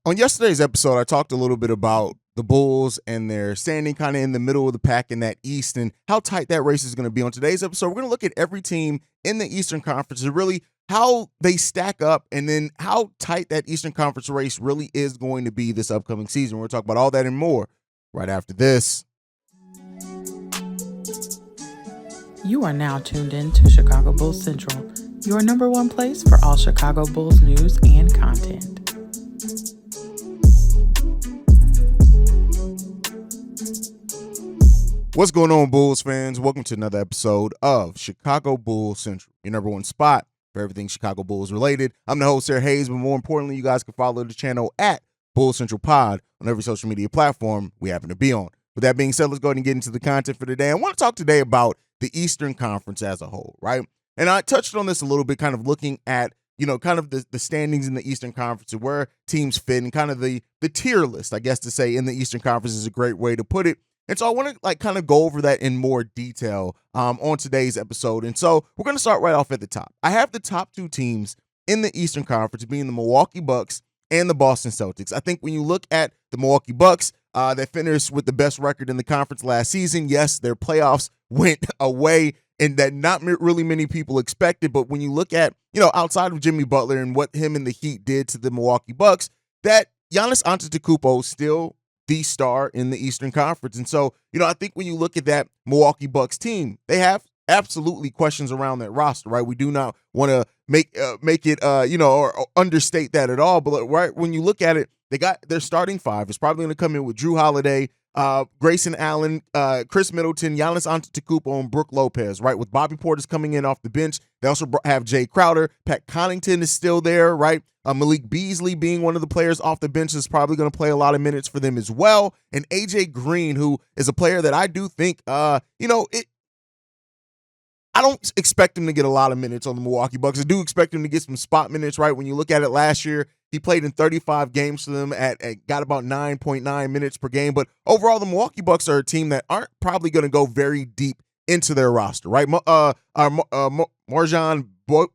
On yesterday's episode, I talked a little bit about the Bulls and their standing kind of in the middle of the pack in that East and how tight that race is going to be. On today's episode, we're going to look at every team in the Eastern Conference and really how they stack up and then how tight that Eastern Conference race really is going to be this upcoming season. We're going to talk about all that and more right after this. You are now tuned in to Chicago Bulls Central, your number one place for all Chicago Bulls news and content. What's going on, Bulls fans? Welcome to another episode of Chicago Bulls Central, your number one spot for everything Chicago Bulls related. I'm the host, Haize, but more importantly, you guys can follow the channel at Bulls Central Pod on every social media platform we happen to be on. With that being said, let's go ahead and get into the content for today. I want to talk today about the Eastern Conference as a whole, right? And I touched on this a little bit, kind of looking at, kind of the standings in the Eastern Conference and where teams fit and kind of the tier list, I guess to say, in the Eastern Conference is a great way to put it. And so I want to kind of go over that in more detail on today's episode. And so we're going to start right off at the top. I have the top two teams in the Eastern Conference being the Milwaukee Bucks and the Boston Celtics. I think when you look at the Milwaukee Bucks, that finished with the best record in the conference last season, yes, their playoffs went away and that not really many people expected. But when you look at, outside of Jimmy Butler and what him and the Heat did to the Milwaukee Bucks, that Giannis Antetokounmpo still the star in the Eastern Conference. And so, I think when you look at that Milwaukee Bucks team, they have absolutely questions around that roster, right? We do not want to make it, or understate that at all. But right when you look at it, they got their starting five. It's probably going to come in with Drew Holiday, Grayson Allen, Chris Middleton, Giannis Antetokounmpo, and Brook Lopez, right? With Bobby Portis coming in off the bench. They also have Jay Crowder. Pat Connaughton is still there, right? Malik Beasley being one of the players off the bench is probably going to play a lot of minutes for them as well. And AJ Green, who is a player that I do think, I don't expect him to get a lot of minutes on the Milwaukee Bucks. I do expect him to get some spot minutes, right? When you look at it last year, he played in 35 games for them got about 9.9 minutes per game. But overall, the Milwaukee Bucks are a team that aren't probably going to go very deep into their roster, right? Marjan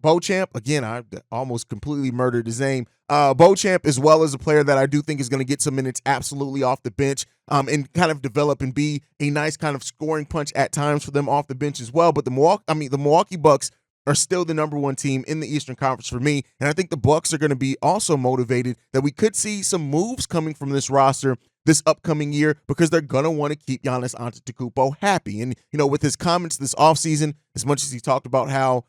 Beauchamp, again, I almost completely murdered his name. Beauchamp, as well as a player that I do think is going to get some minutes absolutely off the bench and kind of develop and be a nice kind of scoring punch at times for them off the bench as well. But the Milwaukee Bucks are still the number one team in the Eastern Conference for me. And I think the Bucks are going to be also motivated that we could see some moves coming from this roster this upcoming year because they're going to want to keep Giannis Antetokounmpo happy. And, with his comments this offseason, as much as he talked about how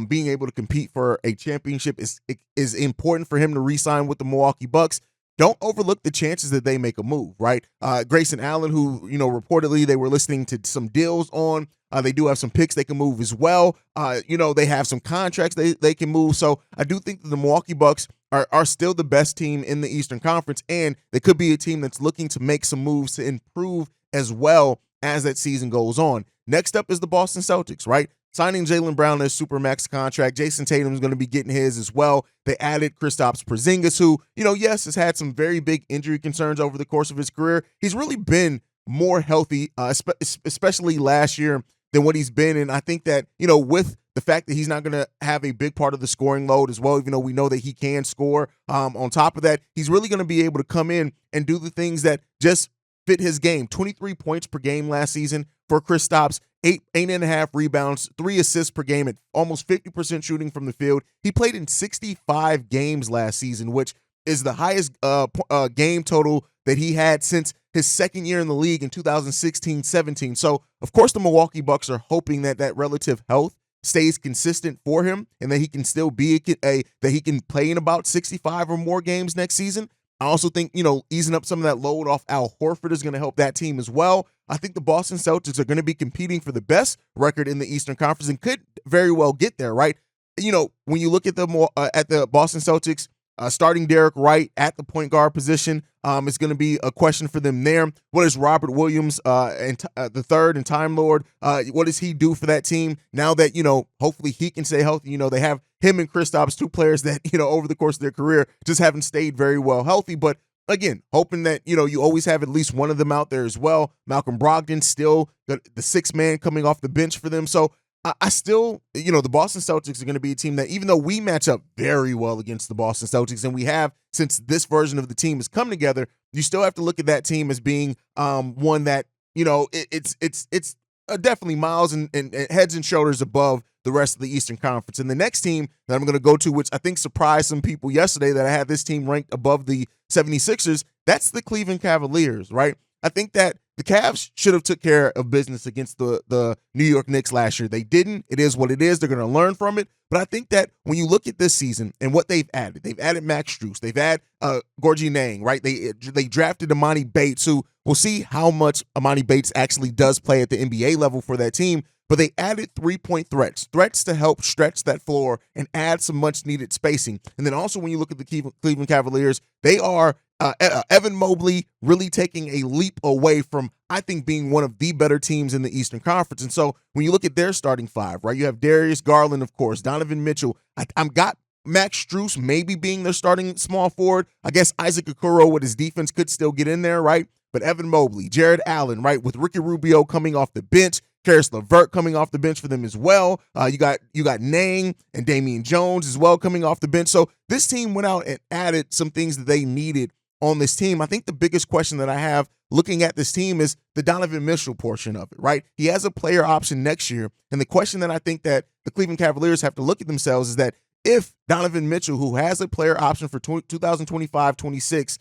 being able to compete for a championship is important for him to re-sign with the Milwaukee Bucks, don't overlook the chances that they make a move, right? Grayson Allen, who, reportedly they were listening to some deals on. They do have some picks they can move as well. They have some contracts they can move. So I do think that the Milwaukee Bucks are still the best team in the Eastern Conference, and they could be a team that's looking to make some moves to improve as well as that season goes on. Next up is the Boston Celtics, right? Signing Jaylen Brown to a supermax contract. Jason Tatum is going to be getting his as well. They added Kristaps Porzingis, who, yes, has had some very big injury concerns over the course of his career. He's really been more healthy, especially last year, than what he's been. And I think that, with the fact that he's not going to have a big part of the scoring load as well, even though we know that he can score, on top of that, he's really going to be able to come in and do the things that just fit his game. 23 points per game last season for Kristaps, 8.5 rebounds, 3 assists per game at almost 50% shooting from the field. He played in 65 games last season, which is the highest game total that he had since his second year in the league in 2016-17. So, of course, the Milwaukee Bucks are hoping that that relative health stays consistent for him and that he can still be that he can play in about 65 or more games next season. I also think, easing up some of that load off Al Horford is going to help that team as well. I think the Boston Celtics are going to be competing for the best record in the Eastern Conference and could very well get there, right? When you look at the Boston Celtics, starting Derek Wright at the point guard position is going to be a question for them there. What is Robert Williams the third and Time Lord? What does he do for that team now that, hopefully he can stay healthy? They have him and Kristaps, two players that, over the course of their career just haven't stayed very well healthy. But again, hoping that, you always have at least one of them out there as well. Malcolm Brogdon still the sixth man coming off the bench for them. So I still, the Boston Celtics are going to be a team that, even though we match up very well against the Boston Celtics, and we have since this version of the team has come together, you still have to look at that team as being one that, it's definitely miles and heads and shoulders above the rest of the Eastern Conference. And the next team that I'm going to go to, which I think surprised some people yesterday that I had this team ranked above the 76ers, that's the Cleveland Cavaliers, right? I think that the Cavs should have took care of business against the New York Knicks last year. They didn't. It is what it is. They're going to learn from it. But I think that when you look at this season and what they've added Max Strus, they've added Gorgie Nang, right? They drafted Emoni Bates, who we'll see how much Emoni Bates actually does play at the NBA level for that team. But they added 3-point threats to help stretch that floor and add some much-needed spacing. And then also when you look at the Cleveland Cavaliers, they are Evan Mobley really taking a leap away from, I think, being one of the better teams in the Eastern Conference. And so when you look at their starting five, right, you have Darius Garland, of course, Donovan Mitchell. I'm got Max Strus maybe being their starting small forward. I guess Isaac Okoro with his defense could still get in there, right? But Evan Mobley, Jared Allen, right, with Ricky Rubio coming off the bench, Karis LeVert coming off the bench for them as well. You got Nang and Damian Jones as well coming off the bench. So this team went out and added some things that they needed on this team. I think the biggest question that I have looking at this team is the Donovan Mitchell portion of it, right? He has a player option next year. And the question that I think that the Cleveland Cavaliers have to look at themselves is that if Donovan Mitchell, who has a player option for 2025-26,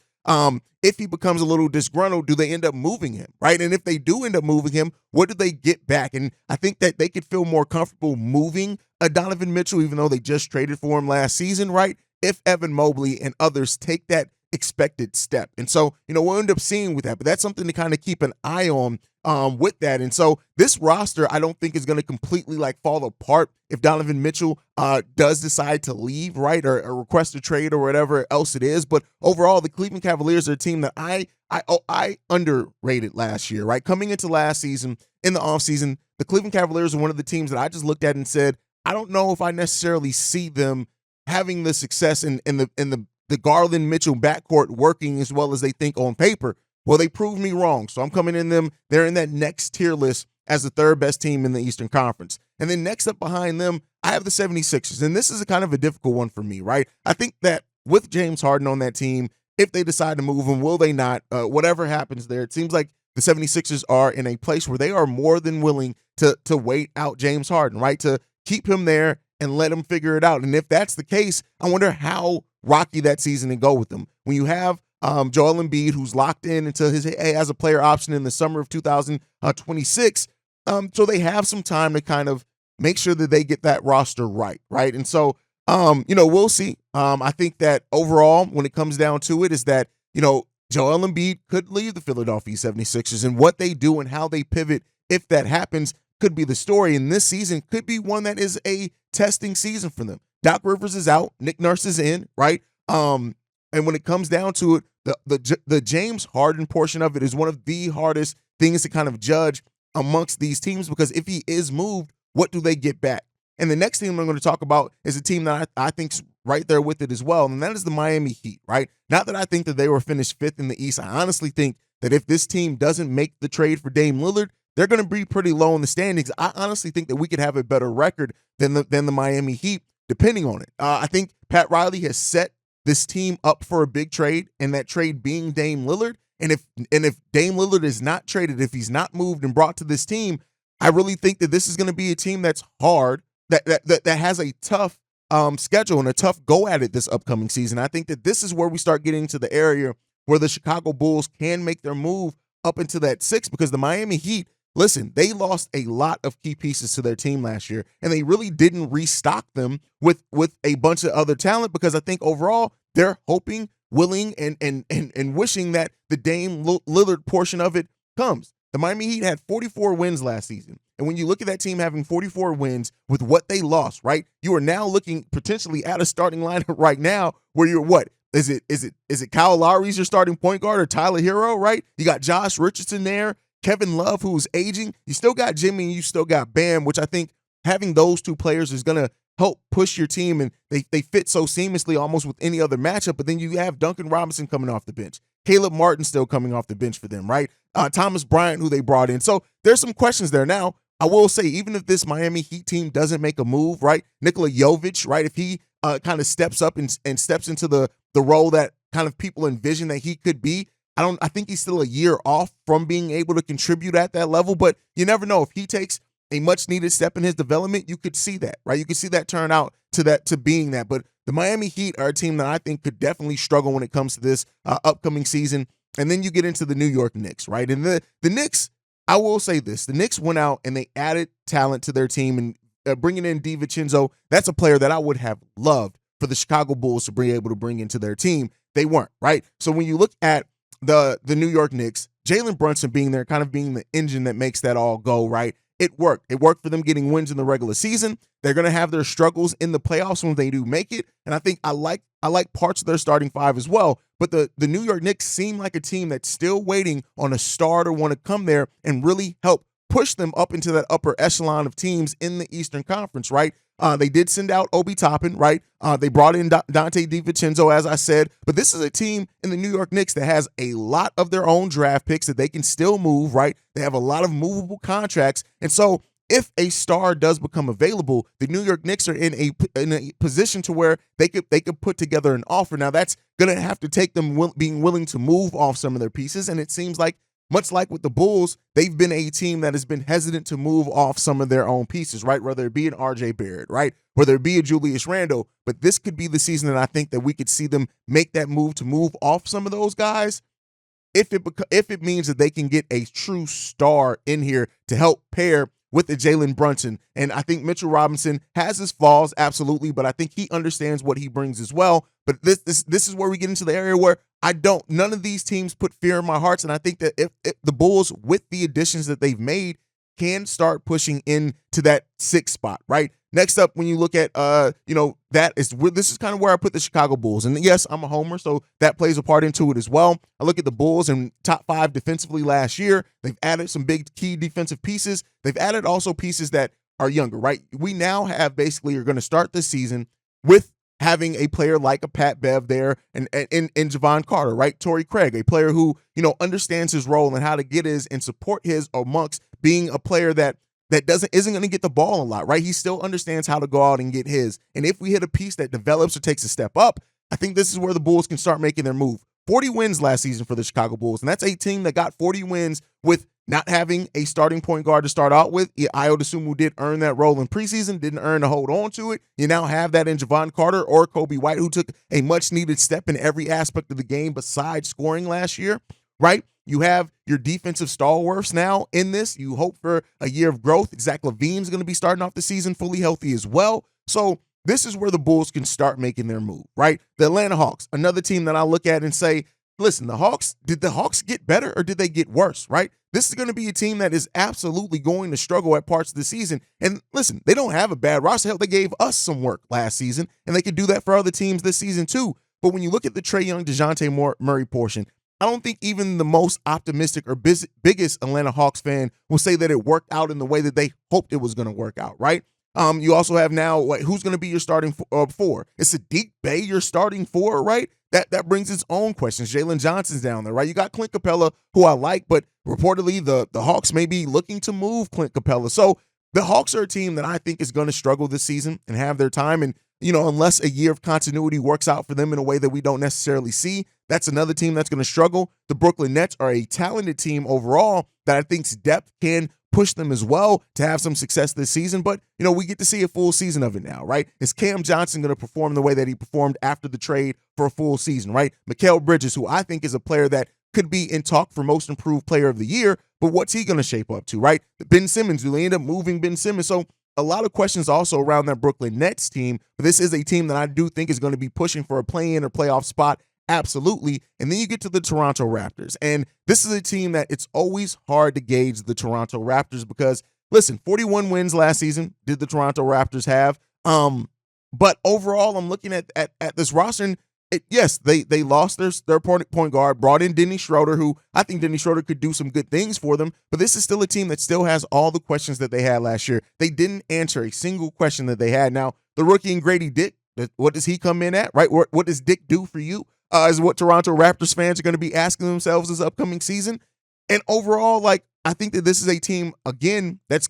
if he becomes a little disgruntled, do they end up moving him, right? And if they do end up moving him, what do they get back? And I think that they could feel more comfortable moving a Donovan Mitchell, even though they just traded for him last season, right? If Evan Mobley and others take that expected step. And so, we'll end up seeing with that, but that's something to kind of keep an eye on with that. And so this roster, I don't think is going to completely fall apart if Donovan Mitchell does decide to leave, right? Or request a trade or whatever else it is. But overall, the Cleveland Cavaliers are a team that I underrated last year, right? Coming into last season, in the offseason, the Cleveland Cavaliers are one of the teams that I just looked at and said, I don't know if I necessarily see them having the success in the Garland Mitchell backcourt working as well as they think on paper. Well, they proved me wrong. So I'm coming in them. They're in that next tier list as the third best team in the Eastern Conference. And then next up behind them, I have the 76ers. And this is a kind of a difficult one for me, right? I think that with James Harden on that team, if they decide to move him, will they not? Whatever happens there, it seems like the 76ers are in a place where they are more than willing to wait out James Harden, right? To keep him there and let him figure it out. And if that's the case, I wonder how rocky that season to go with them. When you have Joel Embiid, who's locked in until as a player option in the summer of 2026, so they have some time to kind of make sure that they get that roster right? And so, we'll see. I think that overall, when it comes down to it, is that, Joel Embiid could leave the Philadelphia 76ers, and what they do and how they pivot, if that happens, could be the story. And this season could be one that is a testing season for them. Doc Rivers is out. Nick Nurse is in, right? And when it comes down to it, the James Harden portion of it is one of the hardest things to kind of judge amongst these teams, because if he is moved, what do they get back? And the next team I'm going to talk about is a team that I think's right there with it as well, and that is the Miami Heat, right? Not that I think that they were finished fifth in the East. I honestly think that if this team doesn't make the trade for Dame Lillard, they're going to be pretty low in the standings. I honestly think that we could have a better record than the Miami Heat, depending on it. I think Pat Riley has set this team up for a big trade, and that trade being Dame Lillard. And if Dame Lillard is not traded, if he's not moved and brought to this team, I really think that this is going to be a team that's hard, that has a tough schedule and a tough go at it this upcoming season. I think that this is where we start getting to the area where the Chicago Bulls can make their move up into that 6, because the Miami Heat, listen, they lost a lot of key pieces to their team last year, and they really didn't restock them with a bunch of other talent, because I think overall they're hoping, willing, and wishing that the Dame Lillard portion of it comes. The Miami Heat had 44 wins last season. And when you look at that team having 44 wins with what they lost, right, you are now looking potentially at a starting lineup right now where you're what? Is it Kyle Lowry's your starting point guard, or Tyler Hero, right? You got Josh Richardson there, Kevin Love, who's aging. You still got Jimmy, and you still got Bam, which I think having those two players is going to help push your team, and they fit so seamlessly almost with any other matchup. But then you have Duncan Robinson coming off the bench. Caleb Martin still coming off the bench for them, right? Thomas Bryant, who they brought in. So there's some questions there. Now, I will say, even if this Miami Heat team doesn't make a move, right, Nikola Jovic, right, if he kind of steps up and steps into the role that kind of people envision that he could be, I think he's still a year off from being able to contribute at that level, but you never know. If he takes a much needed step in his development, you could see that, right? You could see that turn out to being that. But the Miami Heat are a team that I think could definitely struggle when it comes to this upcoming season. And then you get into the New York Knicks, right? And the Knicks, I will say this: the Knicks went out and they added talent to their team, and bringing in DiVincenzo, that's a player that I would have loved for the Chicago Bulls to be able to bring into their team. They weren't, right? So when you look at the New York Knicks, Jalen Brunson being there, kind of being the engine that makes that all go, right? It worked. It worked for them getting wins in the regular season. They're going to have their struggles in the playoffs when they do make it. And I think I like parts of their starting five as well. But the New York Knicks seem like a team that's still waiting on a star to want to come there and really help push them up into that upper echelon of teams in the Eastern Conference, right? They did send out Obi Toppin, right? They brought in Dante DiVincenzo, as I said. But this is a team in the New York Knicks that has a lot of their own draft picks that they can still move, right? They have a lot of movable contracts. And so if a star does become available, the New York Knicks are in a position to where they could put together an offer. Now, that's going to have to take them being willing to move off some of their pieces. And it seems like, much like with the Bulls, they've been a team that has been hesitant to move off some of their own pieces, right? Whether it be an RJ Barrett, right? Whether it be a Julius Randle. But this could be the season that I think that we could see them make that move to move off some of those guys, if it means that they can get a true star in here to help pair with the Jalen Brunson. And I think Mitchell Robinson has his flaws, absolutely, but I think he understands what he brings as well. But this is where we get into the area where none of these teams put fear in my hearts. And I think that if the Bulls, with the additions that they've made, can start pushing into that sixth spot, right? Next up, when you look at, this is kind of where I put the Chicago Bulls. And yes, I'm a homer, so that plays a part into it as well. I look at the Bulls and top 5 defensively last year. They've added some big key defensive pieces. They've added also pieces that are younger, right? We now have basically are going to start the season with having a player like a Pat Bev there and Javon Carter, right? Torrey Craig, a player who, understands his role and how to get his and support his amongst being a player that isn't going to get the ball a lot, right? He still understands how to go out and get his. And if we hit a piece that develops or takes a step up, I think this is where the Bulls can start making their move. 40 wins last season for the Chicago Bulls, and that's a team that got 40 wins with not having a starting point guard to start out with. Ayo Dosunmu did earn that role in preseason, didn't earn to hold on to it. You now have that in Javon Carter or Kobe White, who took a much-needed step in every aspect of the game besides scoring last year, right? You have your defensive stalwarts now in this. You hope for a year of growth. Zach LaVine's going to be starting off the season fully healthy as well. So this is where the Bulls can start making their move, right? The Atlanta Hawks, another team that I look at and say, listen, did the Hawks get better or did they get worse, right? This is going to be a team that is absolutely going to struggle at parts of the season. And listen, they don't have a bad roster. Hell, they gave us some work last season, and they could do that for other teams this season too. But when you look at the Trae Young, DeJounte Murray portion, I don't think even the most optimistic or biggest Atlanta Hawks fan will say that it worked out in the way that they hoped it was going to work out, right? You also have now, who's going to be your starting four? Is Sadiq Bey your starting four, right? That brings its own questions. Jalen Johnson's down there, right? You got Clint Capella, who I like, but reportedly the Hawks may be looking to move Clint Capella. So the Hawks are a team that I think is going to struggle this season and have their time. And, unless a year of continuity works out for them in a way that we don't necessarily see, that's another team that's going to struggle. The Brooklyn Nets are a talented team overall that I think's depth can push them as well to have some success this season. But, we get to see a full season of it now, right? Is Cam Johnson going to perform the way that he performed after the trade for a full season, right? Mikal Bridges, who I think is a player that could be in talk for most improved player of the year, but what's he going to shape up to, right? Ben Simmons, do they end up moving Ben Simmons? So a lot of questions also around that Brooklyn Nets team, but this is a team that I do think is going to be pushing for a play-in or playoff spot. Absolutely. And then you get to the Toronto Raptors. And this is a team that it's always hard to gauge the Toronto Raptors because, listen, 41 wins last season did the Toronto Raptors have. But overall, I'm looking at this roster, and yes, they lost their point guard, brought in Dennis Schroeder, who I think Dennis Schroeder could do some good things for them. But this is still a team that still has all the questions that they had last year. They didn't answer a single question that they had. Now, the rookie and Grady Dick, what does he come in at, right? What does Dick do for you? Is what Toronto Raptors fans are going to be asking themselves this upcoming season. And overall, I think that this is a team, again, that's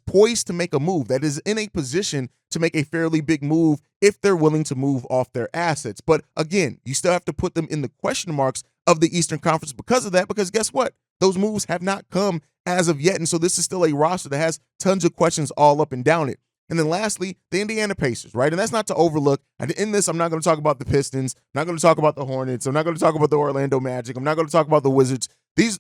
poised to make a move, that is in a position to make a fairly big move if they're willing to move off their assets. But again, you still have to put them in the question marks of the Eastern Conference because of that, because guess what? Those moves have not come as of yet. And so this is still a roster that has tons of questions all up and down it. And then lastly, the Indiana Pacers, right? And that's not to overlook. And in this, I'm not going to talk about the Pistons. I'm not going to talk about the Hornets. I'm not going to talk about the Orlando Magic. I'm not going to talk about the Wizards.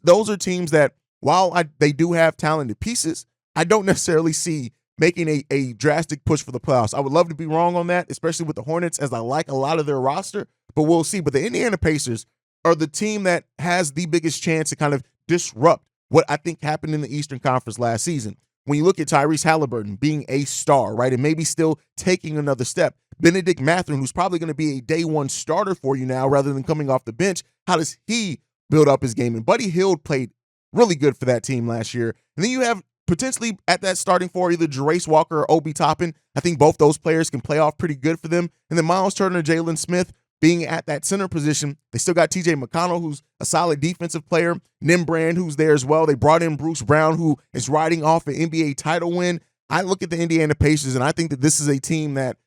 Those are teams that, while they do have talented pieces, I don't necessarily see making a drastic push for the playoffs. I would love to be wrong on that, especially with the Hornets, as I like a lot of their roster, but we'll see. But the Indiana Pacers are the team that has the biggest chance to kind of disrupt what I think happened in the Eastern Conference last season. When you look at Tyrese Halliburton being a star, right, and maybe still taking another step, Benedict Mathurin, who's probably going to be a day one starter for you now rather than coming off the bench, how does he build up his game? And Buddy Hield played really good for that team last year. And then you have potentially at that starting four either Jerace Walker or Obi Toppin. I think both those players can play off pretty good for them. And then Miles Turner, Jalen Smith being at that center position. They still got TJ McConnell, who's a solid defensive player. Nimbrand, who's there as well. They brought in Bruce Brown, who is riding off an NBA title win. I look at the Indiana Pacers, and I think that this is a team that,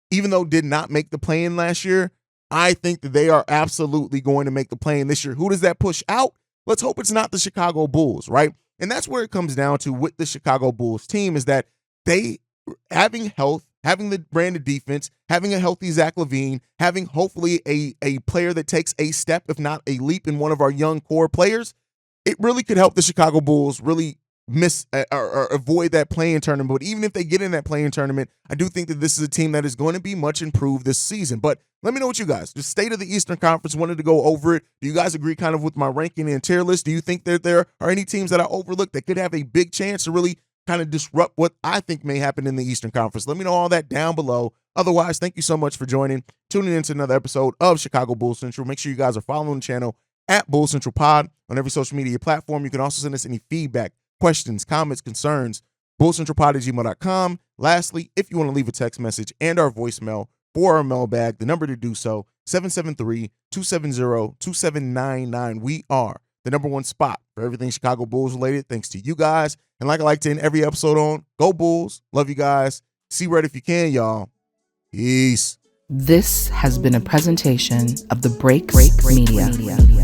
even though did not make the play-in last year, I think that they are absolutely going to make the play-in this year. Who does that push out? Let's hope it's not the Chicago Bulls, right? And that's where it comes down to with the Chicago Bulls team, is that they, having health, having the brand of defense, having a healthy Zach LaVine, having hopefully a player that takes a step, if not a leap, in one of our young core players, it really could help the Chicago Bulls really miss or avoid that play-in tournament. But even if they get in that play-in tournament, I do think that this is a team that is going to be much improved this season. But let me know what you guys, the state of the Eastern Conference, wanted to go over it. Do you guys agree kind of with my ranking and tier list? Do you think that there are any teams that I overlooked that could have a big chance to really kind of disrupt what I think may happen in the Eastern Conference? Let me know all that down below. Otherwise, thank you so much for tuning into another episode of Chicago Bulls Central. Make sure you guys are following the channel at Bulls Central Pod on every social media platform. You can also send us any feedback, questions, comments, concerns, bullcentralpod@gmail.com. Lastly, if you want to leave a text message and our voicemail for our mailbag, the number to do so, 773-270-2799. We are the number one spot for everything Chicago Bulls related, thanks to you guys. And like I like to end every episode on, go Bulls. Love you guys. See red if you can, y'all. Peace. This has been a presentation of the Break Media.